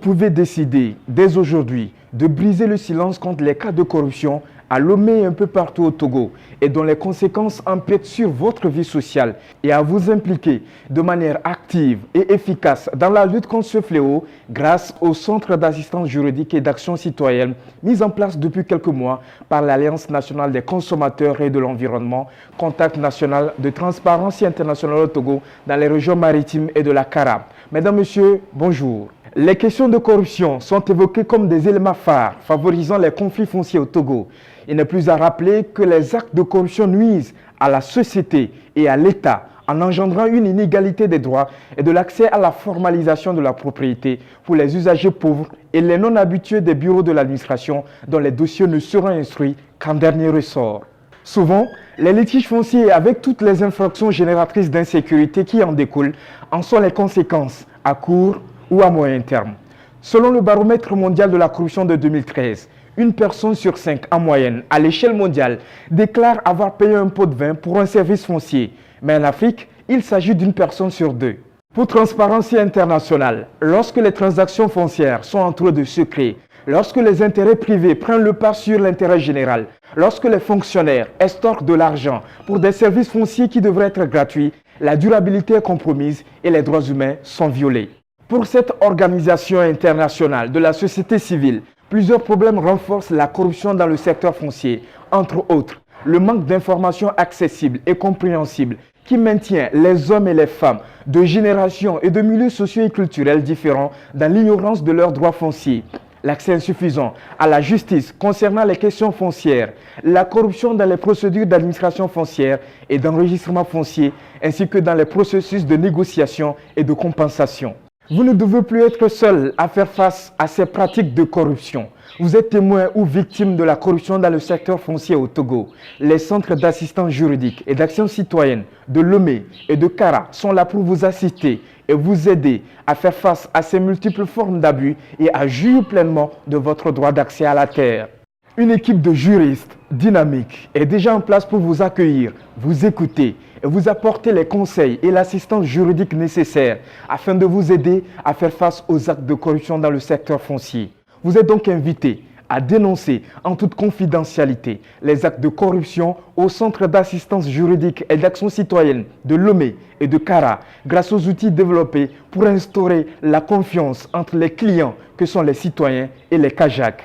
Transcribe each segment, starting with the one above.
pouvez décider dès aujourd'hui de briser le silence contre les cas de corruption à Lomé et un peu partout au Togo et dont les conséquences empiètent sur votre vie sociale et à vous impliquer de manière active et efficace dans la lutte contre ce fléau grâce au Centre d'assistance juridique et d'action citoyenne mis en place depuis quelques mois par l'Alliance nationale des consommateurs et de l'environnement, Contact national de transparence internationale au Togo dans les régions maritimes et de la Cara. Mesdames, Messieurs, bonjour. Les questions de corruption sont évoquées comme des éléments phares favorisant les conflits fonciers au Togo. Il n'est plus à rappeler que les actes de corruption nuisent à la société et à l'État en engendrant une inégalité des droits et de l'accès à la formalisation de la propriété pour les usagers pauvres et les non-habitués des bureaux de l'administration dont les dossiers ne seront instruits qu'en dernier ressort. Souvent, les litiges fonciers avec toutes les infractions génératrices d'insécurité qui en découlent en sont les conséquences à court ou à moyen terme. Selon le baromètre mondial de la corruption de 2013, une personne sur 5 en moyenne à l'échelle mondiale déclare avoir payé un pot de vin pour un service foncier. Mais en Afrique, il s'agit d'une personne sur 2. Pour Transparency International, lorsque les transactions foncières sont entourées de secrets, lorsque les intérêts privés prennent le pas sur l'intérêt général, lorsque les fonctionnaires estorquent de l'argent pour des services fonciers qui devraient être gratuits, la durabilité est compromise et les droits humains sont violés. Pour cette organisation internationale de la société civile, plusieurs problèmes renforcent la corruption dans le secteur foncier, entre autres le manque d'informations accessibles et compréhensibles qui maintient les hommes et les femmes de générations et de milieux sociaux et culturels différents dans l'ignorance de leurs droits fonciers, l'accès insuffisant à la justice concernant les questions foncières, la corruption dans les procédures d'administration foncière et d'enregistrement foncier, ainsi que dans les processus de négociation et de compensation. Vous ne devez plus être seul à faire face à ces pratiques de corruption. Vous êtes témoin ou victime de la corruption dans le secteur foncier au Togo. Les centres d'assistance juridique et d'action citoyenne de Lomé et de Cara sont là pour vous assister et vous aider à faire face à ces multiples formes d'abus et à jouir pleinement de votre droit d'accès à la terre. Une équipe de juristes dynamiques est déjà en place pour vous accueillir, vous écouter et vous apporter les conseils et l'assistance juridique nécessaires afin de vous aider à faire face aux actes de corruption dans le secteur foncier. Vous êtes donc invité à dénoncer en toute confidentialité les actes de corruption au Centre d'assistance juridique et d'action citoyenne de Lomé et de Cara grâce aux outils développés pour instaurer la confiance entre les clients que sont les citoyens et les KAJAK.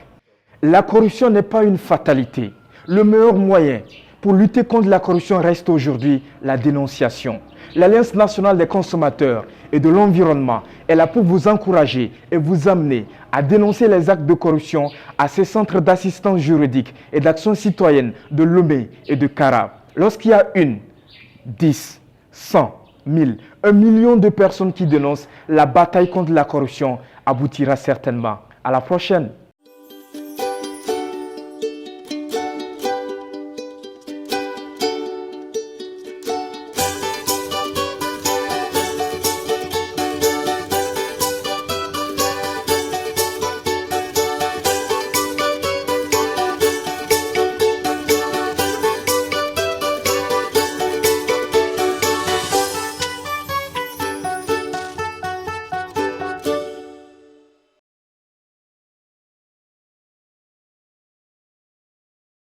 La corruption n'est pas une fatalité. Le meilleur moyen pour lutter contre la corruption reste aujourd'hui la dénonciation. L'Alliance nationale des consommateurs et de l'environnement est là pour vous encourager et vous amener à dénoncer les actes de corruption à ces centres d'assistance juridique et d'action citoyenne de Lomé et de Cara. Lorsqu'il y a 1, 10, 100, 1000, 1 million de personnes qui dénoncent, la bataille contre la corruption aboutira certainement. À la prochaine.